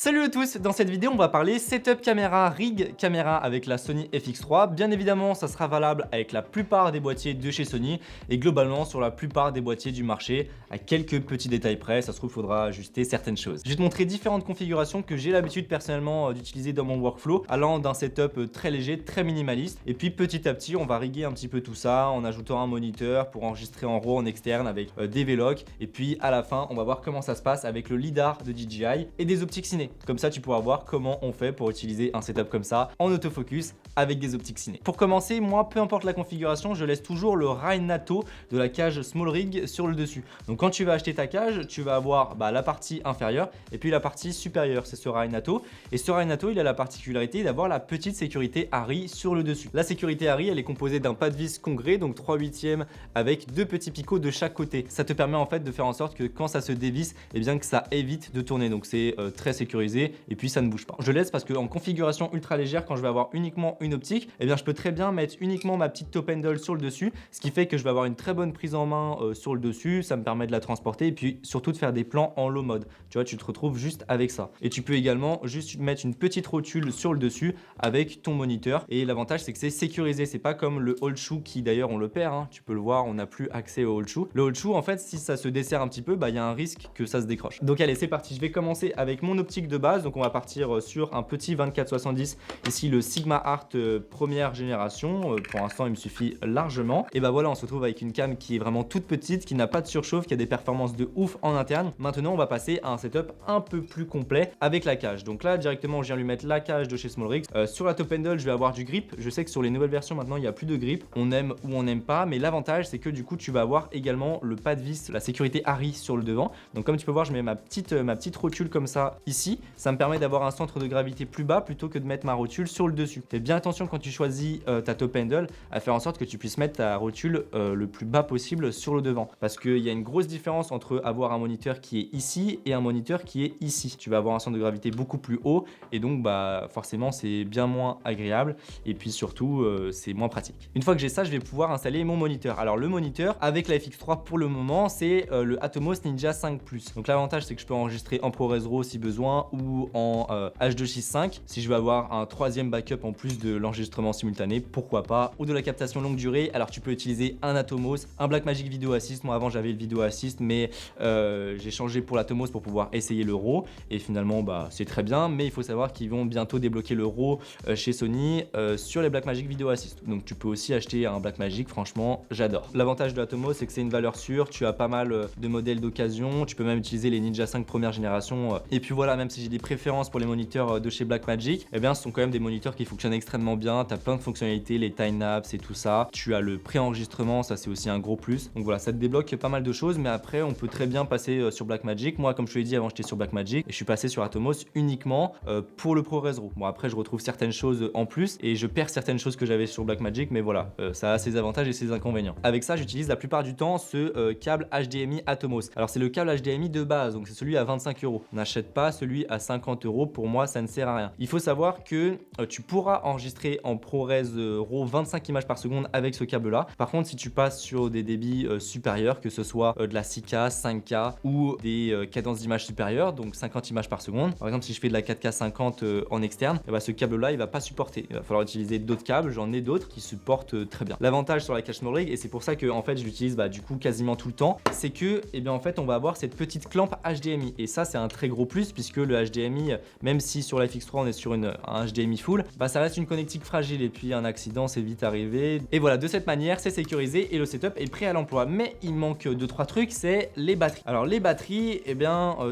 Salut à tous, dans cette vidéo on va parler setup caméra, rig caméra avec la Sony FX3. Bien évidemment ça sera valable avec la plupart des boîtiers de chez Sony et globalement sur la plupart des boîtiers du marché, à quelques petits détails près, ça se trouve il faudra ajuster certaines choses. Je vais te montrer différentes configurations que j'ai l'habitude personnellement d'utiliser dans mon workflow, allant d'un setup très léger, très minimaliste, et puis petit à petit on va riguer un petit peu tout ça en ajoutant un moniteur pour enregistrer en RAW, en externe avec des V-Log, et puis à la fin on va voir comment ça se passe avec le lidar de DJI et des optiques ciné. Comme ça, tu pourras voir comment on fait pour utiliser un setup comme ça en autofocus avec des optiques ciné. Pour commencer, moi, peu importe la configuration, je laisse toujours le rail NATO de la cage Small Rig sur le dessus. Donc quand tu vas acheter ta cage, tu vas avoir la partie inférieure et puis la partie supérieure, c'est ce rail NATO. Et ce rail NATO, il a la particularité d'avoir la petite sécurité ARRI sur le dessus. La sécurité ARRI, elle est composée d'un pas de vis congrès, donc 3/8 avec deux petits picots de chaque côté. Ça te permet en fait de faire en sorte que quand ça se dévisse, eh bien que ça évite de tourner. Donc c'est très sécurisé et puis ça ne bouge pas. Je laisse parce qu'en configuration ultra légère, quand je vais avoir uniquement une optique, eh bien je peux très bien mettre uniquement ma petite top handle sur le dessus, ce qui fait que je vais avoir une très bonne prise en main sur le dessus, ça me permet de la transporter et puis surtout de faire des plans en low mode. Tu vois, tu te retrouves juste avec ça. Et tu peux également juste mettre une petite rotule sur le dessus avec ton moniteur. Et l'avantage, c'est que c'est sécurisé. C'est pas comme le hold shoe qui d'ailleurs on le perd, hein. Tu peux le voir, on n'a plus accès au hold shoe. Le hold shoe, en fait, si ça se dessert un petit peu, il y a un risque que ça se décroche. Donc allez, c'est parti. Je vais commencer avec mon optique de base. Donc on va partir sur un petit 24-70, ici le Sigma Art première génération. Pour l'instant il me suffit largement. Et voilà, on se retrouve avec une cam qui est vraiment toute petite, qui n'a pas de surchauffe, qui a des performances de ouf en interne. Maintenant on va passer à un setup un peu plus complet avec la cage. Donc là directement je viens lui mettre la cage de chez SmallRig. Sur la top handle je vais avoir du grip. Je sais que sur les nouvelles versions maintenant il n'y a plus de grip. On aime ou on n'aime pas, mais l'avantage c'est que du coup tu vas avoir également le pas de vis, la sécurité ARRI sur le devant. Donc comme tu peux voir, je mets ma petite rotule comme ça ici. Ça me permet d'avoir un centre de gravité plus bas plutôt que de mettre ma rotule sur le dessus. Fais bien attention quand tu choisis ta top handle à faire en sorte que tu puisses mettre ta rotule le plus bas possible sur le devant, parce qu'il y a une grosse différence entre avoir un moniteur qui est ici et un moniteur qui est ici. Tu vas avoir un centre de gravité beaucoup plus haut et donc forcément c'est bien moins agréable et puis surtout c'est moins pratique. Une fois que j'ai ça, je vais pouvoir installer mon moniteur. Alors le moniteur avec la FX3 pour le moment c'est le Atomos Ninja 5 Plus. Donc l'avantage c'est que je peux enregistrer en ProRes RAW si besoin ou en H265 si je veux avoir un troisième backup en plus de l'enregistrement simultané, pourquoi pas, ou de la captation longue durée. Alors tu peux utiliser un Atomos, un Blackmagic Video Assist. Moi avant j'avais le Video Assist mais j'ai changé pour l'Atomos pour pouvoir essayer le RAW et finalement c'est très bien, mais il faut savoir qu'ils vont bientôt débloquer le RAW chez Sony sur les Blackmagic Video Assist. Donc tu peux aussi acheter un Blackmagic, franchement j'adore. L'avantage de l'Atomos c'est que c'est une valeur sûre, tu as pas mal de modèles d'occasion, tu peux même utiliser les Ninja 5 première génération et puis voilà, même si j'ai des préférences pour les moniteurs de chez Blackmagic, eh bien ce sont quand même des moniteurs qui fonctionnent extrêmement bien. Tu as plein de fonctionnalités, les time-lapse et tout ça. Tu as le pré-enregistrement, ça c'est aussi un gros plus. Donc voilà, ça te débloque pas mal de choses, mais après on peut très bien passer sur Blackmagic. Moi comme je te l'ai dit avant, j'étais sur Blackmagic et je suis passé sur Atomos uniquement pour le ProRes RAW. Bon après je retrouve certaines choses en plus et je perds certaines choses que j'avais sur Blackmagic, mais voilà, ça a ses avantages et ses inconvénients. Avec ça j'utilise la plupart du temps ce câble HDMI Atomos. Alors c'est le câble HDMI de base, donc c'est celui à 25 €. On n'achète pas celui à 50 €, pour moi ça ne sert à rien. Il faut savoir que tu pourras enregistrer en ProRes RAW 25 images par seconde avec ce câble là. Par contre si tu passes sur des débits supérieurs, que ce soit de la 6K, 5K ou des cadences d'image supérieures, donc 50 images par seconde, par exemple si je fais de la 4K 50 en externe, ce câble là il va pas supporter. Il va falloir utiliser d'autres câbles, j'en ai d'autres qui supportent très bien. L'avantage sur la cage SmallRig, et c'est pour ça que en fait je l'utilise du coup quasiment tout le temps, c'est que en fait on va avoir cette petite clampe HDMI et ça c'est un très gros plus, puisque le HDMI, même si sur la FX3 on est sur un HDMI full, ça reste une connectique fragile et puis un accident c'est vite arrivé. Et voilà, de cette manière c'est sécurisé et le setup est prêt à l'emploi. Mais il manque 2-3 trucs, c'est les batteries. Alors les batteries,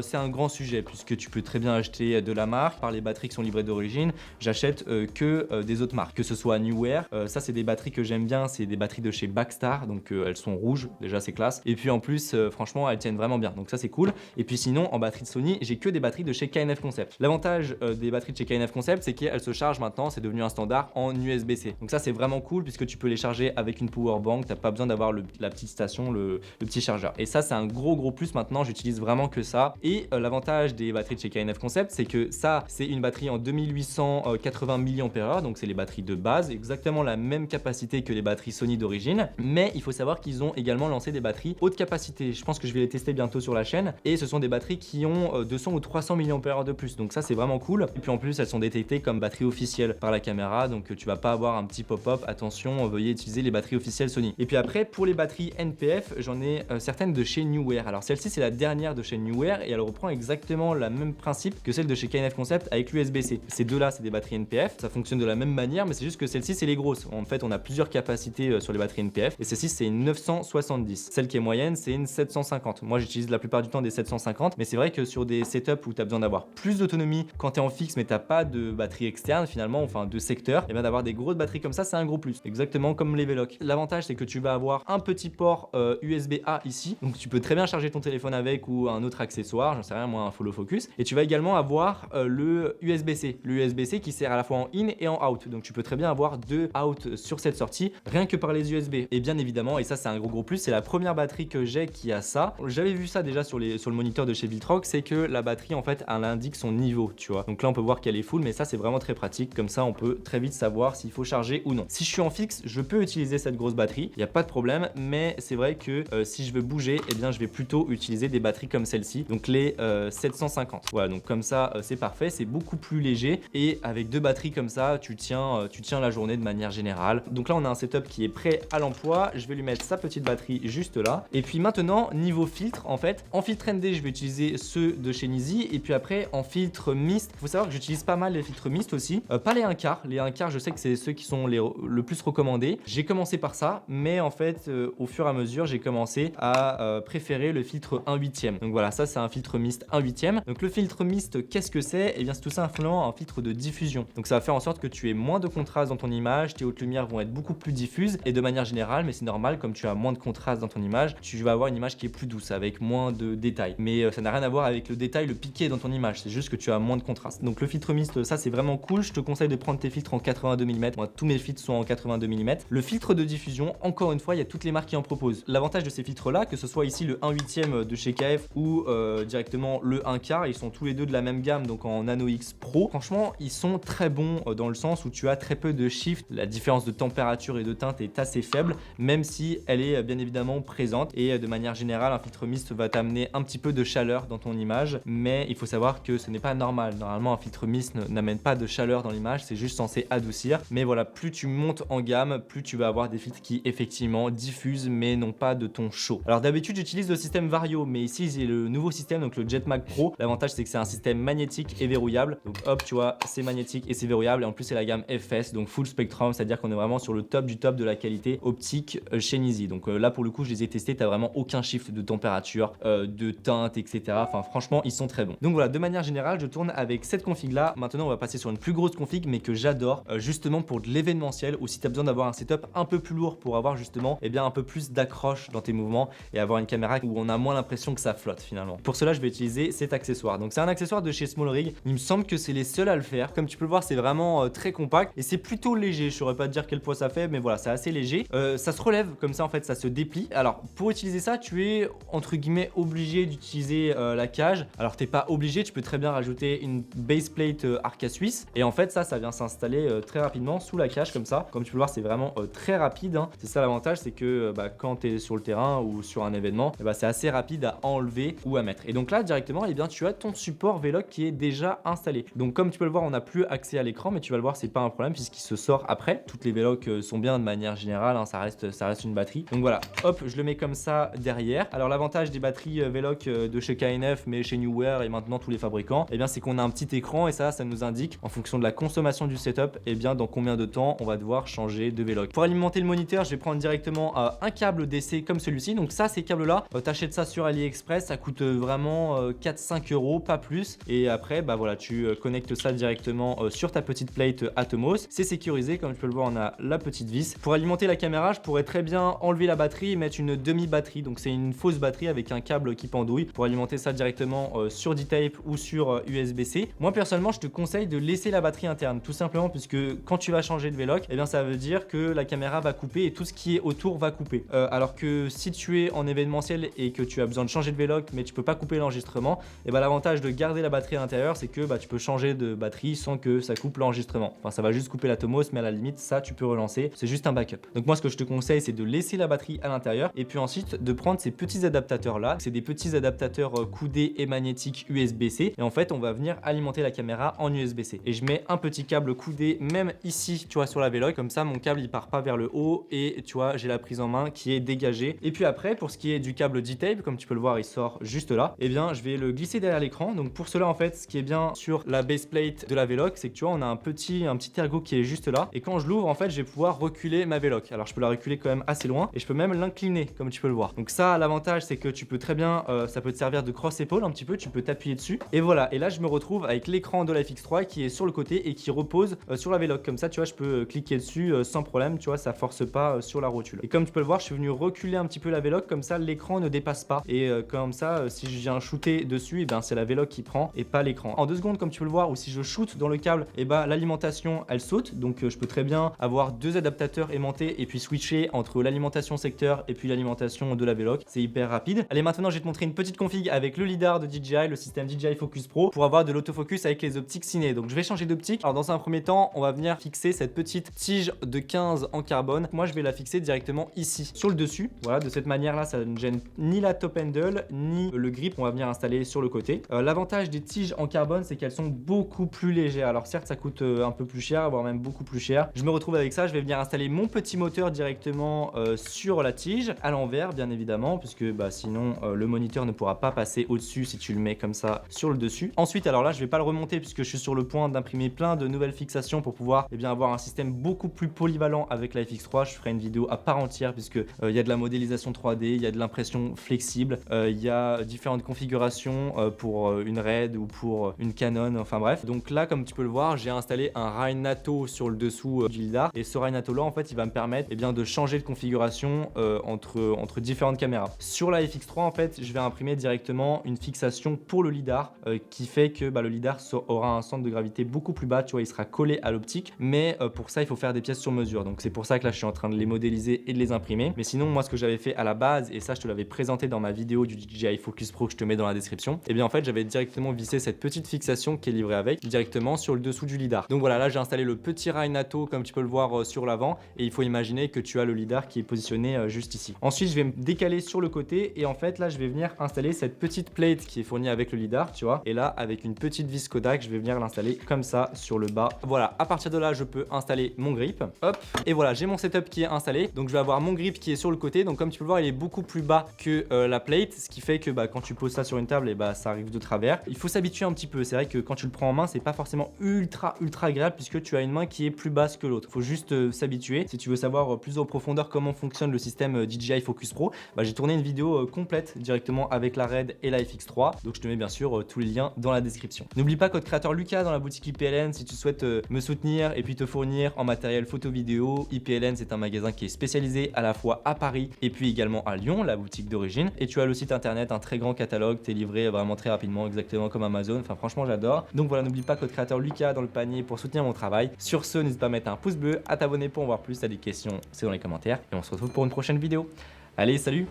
c'est un grand sujet puisque tu peux très bien acheter de la marque. Par les batteries qui sont livrées d'origine, j'achète que des autres marques, que ce soit Neewer. Ça c'est des batteries que j'aime bien, c'est des batteries de chez Backstar, donc elles sont rouges, déjà c'est classe. Et puis en plus franchement elles tiennent vraiment bien, donc ça c'est cool. Et puis sinon en batterie de Sony, j'ai que des batteries de chez KNF Concept. L'avantage des batteries de chez KNF Concept, c'est qu'elles se chargent maintenant, c'est devenu un standard en USB-C. Donc ça c'est vraiment cool puisque tu peux les charger avec une power bank, t'as pas besoin d'avoir la petite station, le petit chargeur. Et ça c'est un gros plus maintenant, j'utilise vraiment que ça. Et l'avantage des batteries de chez KNF Concept, c'est que ça c'est une batterie en 2880 mAh, donc c'est les batteries de base, exactement la même capacité que les batteries Sony d'origine. Mais il faut savoir qu'ils ont également lancé des batteries haute capacité. Je pense que je vais les tester bientôt sur la chaîne. Et ce sont des batteries qui ont 200 ou 300 mAh. mAh de plus. Donc ça c'est vraiment cool. Et puis en plus elles sont détectées comme batterie officielle par la caméra, donc tu vas pas avoir un petit pop-up attention, veuillez utiliser les batteries officielles Sony. Et puis après pour les batteries NPF, j'en ai certaines de chez Neewer. Alors celle-ci c'est la dernière de chez Neewer et elle reprend exactement le même principe que celle de chez KNF Concept avec l'USB-C. Ces deux-là c'est des batteries NPF, ça fonctionne de la même manière, mais c'est juste que celle-ci c'est les grosses. En fait on a plusieurs capacités sur les batteries NPF et celle-ci c'est une 970. Celle qui est moyenne c'est une 750. Moi j'utilise la plupart du temps des 750, mais c'est vrai que sur des setups où tu as besoin d'avoir plus d'autonomie quand tu es en fixe mais t'as pas de batterie externe finalement, enfin de secteur, et bien d'avoir des grosses batteries comme ça c'est un gros plus, exactement comme les Veloc. L'avantage c'est que tu vas avoir un petit port USB-A ici, donc tu peux très bien charger ton téléphone avec ou un autre accessoire, j'en sais rien moi, un follow focus, et tu vas également avoir le USB-C qui sert à la fois en in et en out, donc tu peux très bien avoir deux out sur cette sortie rien que par les USB. Et bien évidemment, et ça c'est un gros plus, c'est la première batterie que j'ai qui a ça. J'avais vu ça déjà sur le moniteur de chez Viltrox, c'est que la batterie en fait elle indique son niveau, tu vois, donc là on peut voir qu'elle est full, mais ça c'est vraiment très pratique, comme ça on peut très vite savoir s'il faut charger ou non. Si je suis en fixe, je peux utiliser cette grosse batterie, il n'y a pas de problème, mais c'est vrai que si je veux bouger, eh bien je vais plutôt utiliser des batteries comme celle-ci, donc les 750. Voilà, donc comme ça c'est parfait, c'est beaucoup plus léger et avec deux batteries comme ça, tu tiens la journée de manière générale. Donc là on a un setup qui est prêt à l'emploi, je vais lui mettre sa petite batterie juste là. Et puis maintenant niveau filtre, en fait, en filtre ND je vais utiliser ceux de chez Nizi, et puis après en filtre mist, faut savoir que j'utilise pas mal les filtres mist aussi, pas les 1/4, les 1/4 je sais que c'est ceux qui sont le plus recommandés. J'ai commencé par ça, mais en fait au fur et à mesure j'ai commencé à préférer le filtre 1/8. Donc voilà, ça c'est un filtre mist 1/8. Donc le filtre mist, qu'est-ce que c'est? Et bien c'est tout simplement un filtre de diffusion. Donc ça va faire en sorte que tu aies moins de contraste dans ton image, tes hautes lumières vont être beaucoup plus diffuses, et de manière générale, mais c'est normal, comme tu as moins de contraste dans ton image, tu vas avoir une image qui est plus douce avec moins de détails. Mais ça n'a rien à voir avec le détail, le piqué dans ton image, c'est juste que tu as moins de contraste. Donc le filtre mist, ça c'est vraiment cool. Je te conseille de prendre tes filtres en 82 mm. Moi tous mes filtres sont en 82 mm. Le filtre de diffusion, encore une fois, il y a toutes les marques qui en proposent. L'avantage de ces filtres là, que ce soit ici le 1/8 de chez KF ou directement le 1/4, ils sont tous les deux de la même gamme, donc en Nano X Pro. Franchement ils sont très bons dans le sens où tu as très peu de shift, la différence de température et de teinte est assez faible, même si elle est bien évidemment présente, et de manière générale un filtre mist va t'amener un petit peu de chaleur dans ton image, mais il faut savoir que ce n'est pas normal. Normalement un filtre mist n'amène pas de chaleur dans l'image, c'est juste censé adoucir, mais voilà, plus tu montes en gamme, plus tu vas avoir des filtres qui effectivement diffusent mais non pas de ton chaud. Alors d'habitude j'utilise le système Vario, mais ici j'ai le nouveau système, donc le Jetmag Pro. L'avantage c'est que c'est un système magnétique et verrouillable, donc hop tu vois c'est magnétique et c'est verrouillable, et en plus c'est la gamme FS, donc full spectrum, c'est à dire qu'on est vraiment sur le top du top de la qualité optique chez Nizi. Donc là pour le coup je les ai testés, t'as vraiment aucun shift de température, de teinte, etc. Enfin franchement ils sont très bons. Donc voilà, de manière générale je tourne avec cette config là. Maintenant on va passer sur une plus grosse config, mais que j'adore justement pour de l'événementiel, ou si tu as besoin d'avoir un setup un peu plus lourd pour avoir justement bien un peu plus d'accroche dans tes mouvements et avoir une caméra où on a moins l'impression que ça flotte finalement. Pour cela je vais utiliser cet accessoire. Donc c'est un accessoire de chez SmallRig, il me semble que c'est les seuls à le faire. Comme tu peux le voir c'est vraiment très compact et c'est plutôt léger. Je saurais pas te dire quel poids ça fait, mais voilà, c'est assez léger. Ça se relève comme ça en fait, ça se déplie. Alors pour utiliser ça tu es entre guillemets obligé d'utiliser la cage. Alors t'es pas obligé, tu peux très bien rajouter une base plate Arca Suisse, et en fait ça vient s'installer très rapidement sous la cage comme ça. Comme tu peux le voir c'est vraiment très rapide, hein. C'est ça l'avantage, c'est que quand tu es sur le terrain ou sur un événement, c'est assez rapide à enlever ou à mettre. Et donc là directement tu as ton support Veloc qui est déjà installé. Donc comme tu peux le voir on n'a plus accès à l'écran, mais tu vas le voir c'est pas un problème puisqu'il se sort après. Toutes les Veloc sont bien de manière générale, hein, ça reste une batterie. Donc voilà, hop je le mets comme ça derrière. Alors l'avantage des batteries Veloc de chez KNF, mais chez Neewer et maintenant tous les fabricants, c'est qu'on a un petit écran, et ça nous indique en fonction de la consommation du setup dans combien de temps on va devoir changer de Veloc. Pour alimenter le moniteur je vais prendre directement un câble DC comme celui-ci. Donc ça, ces câbles là t'achètes ça sur AliExpress, ça coûte vraiment 4-5 euros, pas plus, et après voilà tu connectes ça directement sur ta petite plate Atomos. C'est sécurisé, comme tu peux le voir on a la petite vis. Pour alimenter la caméra je pourrais très bien enlever la batterie et mettre une demi-batterie, donc c'est une fausse batterie avec un câble qui pendouille pour alimenter ça directement sur D-Tape ou sur USB-C. Moi personnellement je te conseille de laisser la batterie interne, tout simplement puisque quand tu vas changer de Veloc, ça veut dire que la caméra va couper et tout ce qui est autour va couper. Alors que si tu es en événementiel et que tu as besoin de changer de Veloc mais tu peux pas couper l'enregistrement, l'avantage de garder la batterie à l'intérieur c'est que tu peux changer de batterie sans que ça coupe l'enregistrement. Enfin ça va juste couper l'Atomos, mais à la limite ça tu peux relancer, c'est juste un backup. Donc moi ce que je te conseille c'est de laisser la batterie à l'intérieur, et puis ensuite de prendre ces petits adaptateurs là. C'est des petits adaptateurs coudés et magnétiques USB USB-C et en fait on va venir alimenter la caméra en USB-C. Et je mets un petit câble coudé même ici, tu vois, sur la Veloc, comme ça mon câble il part pas vers le haut et tu vois j'ai la prise en main qui est dégagée. Et puis après pour ce qui est du câble D-Tape, comme tu peux le voir il sort juste là, et bien je vais le glisser derrière l'écran. Donc pour cela en fait ce qui est bien sur la baseplate de la Veloc, c'est que tu vois on a un petit ergot qui est juste là, et quand je l'ouvre en fait je vais pouvoir reculer ma Veloc. Alors je peux la reculer quand même assez loin et je peux même l'incliner comme tu peux le voir. Donc ça, l'avantage c'est que tu peux très bien, ça peut te servir de cross épaule un petit peu, tu peux t'appuyer dessus et voilà. Et là je me retrouve avec l'écran de la FX3 qui est sur le côté et qui repose sur la Veloc. Comme ça tu vois je peux cliquer dessus sans problème, tu vois ça force pas sur la rotule. Et comme tu peux le voir je suis venu reculer un petit peu la Veloc, comme ça l'écran ne dépasse pas et comme ça si je viens shooter dessus, et ben c'est la Veloc qui prend et pas l'écran. En 2 secondes comme tu peux le voir, ou si je shoot dans le câble, et ben l'alimentation elle saute. Donc je peux très bien avoir 2 adaptateurs aimantés et puis switcher entre l'alimentation secteur et puis l'alimentation de la Veloc. C'est hyper rapide. Allez, maintenant je vais te montrer une petite config avec le lidar de DJI, le système DJI Focus Pro, pour avoir de l'autofocus avec les optiques ciné. Donc je vais changer d'optique. Alors dans un premier temps on va venir fixer cette petite tige de 15 en carbone. Moi je vais la fixer directement ici sur le dessus. Voilà, de cette manière là ça ne gêne ni la top handle ni le grip. On va venir installer sur le côté. L'avantage des tiges en carbone c'est qu'elles sont beaucoup plus légères. Alors certes ça coûte un peu plus cher, voire même beaucoup plus cher. Je me retrouve avec ça, je vais venir installer mon petit moteur directement sur la tige à l'envers bien évidemment, puisque sinon le moniteur ne pourra pas passer au-dessus si tu le mets comme ça sur le dessus. Ensuite alors là je vais pas le remonter puisque je suis sur le point d'imprimer plein de nouvelles fixations pour pouvoir avoir un système beaucoup plus polyvalent avec la FX3. Je ferai une vidéo à part entière puisque il y a de la modélisation 3D, il y a de l'impression flexible, il y a différentes configurations pour une RED ou pour une Canon, enfin bref. Donc là comme tu peux le voir j'ai installé un Rainato sur le dessous du lidar, et ce Rainato là en fait il va me permettre de changer de configuration entre différentes caméras. Sur la FX3 en fait je vais imprimer directement une fixation pour le lidar qui fait que le lidar aura un centre de gravité beaucoup plus bas, tu vois il sera collé à l'optique, mais pour ça il faut faire des pièces sur mesure. Donc c'est pour ça que là je suis en train de les modéliser et de les imprimer. Mais sinon moi ce que j'avais fait à la base, et ça je te l'avais présenté dans ma vidéo du DJI Focus Pro que je te mets dans la description, et bien en fait j'avais directement vissé cette petite fixation qui est livrée avec directement sur le dessous du lidar. Donc voilà, là j'ai installé le petit Rainato comme tu peux le voir sur l'avant, et il faut imaginer que tu as le lidar qui est positionné juste ici. Ensuite je vais me décaler sur le côté et en fait là je vais venir installer cette petite plate qui est fournie avec le lidar, tu vois, et là avec une petite vis Kodak je vais venir l'installer comme ça sur le bas. Voilà, à partir de là je peux installer mon grip, hop, et voilà j'ai mon setup qui est installé. Donc je vais avoir mon grip qui est sur le côté, donc comme tu peux le voir il est beaucoup plus bas que la plate, ce qui fait que quand tu poses ça sur une table et ça arrive de travers. Il faut s'habituer un petit peu, c'est vrai que quand tu le prends en main c'est pas forcément ultra agréable puisque tu as une main qui est plus basse que l'autre. Faut juste s'habituer. Si tu veux savoir plus en profondeur comment fonctionne le système DJI Focus Pro, j'ai tourné une vidéo complète directement avec la RED et la FX3, donc je te mets bien sûr tous les liens dans la description. N'oublie pas code créateur Lucas dans la boutique IPLN si tu souhaites me soutenir et puis te fournir en matériel photo vidéo. IPLN c'est un magasin qui est spécialisé à la fois à Paris et puis également à Lyon, la boutique d'origine, et tu as le site internet, un très grand catalogue, t'es livré vraiment très rapidement, exactement comme Amazon. Enfin franchement j'adore. Donc voilà, n'oublie pas code créateur Lucas dans le panier pour soutenir mon travail. Sur ce, n'hésite pas à mettre un pouce bleu, à t'abonner pour en voir plus. T'as des questions, c'est dans les commentaires, et on se retrouve pour une prochaine vidéo. Allez, salut!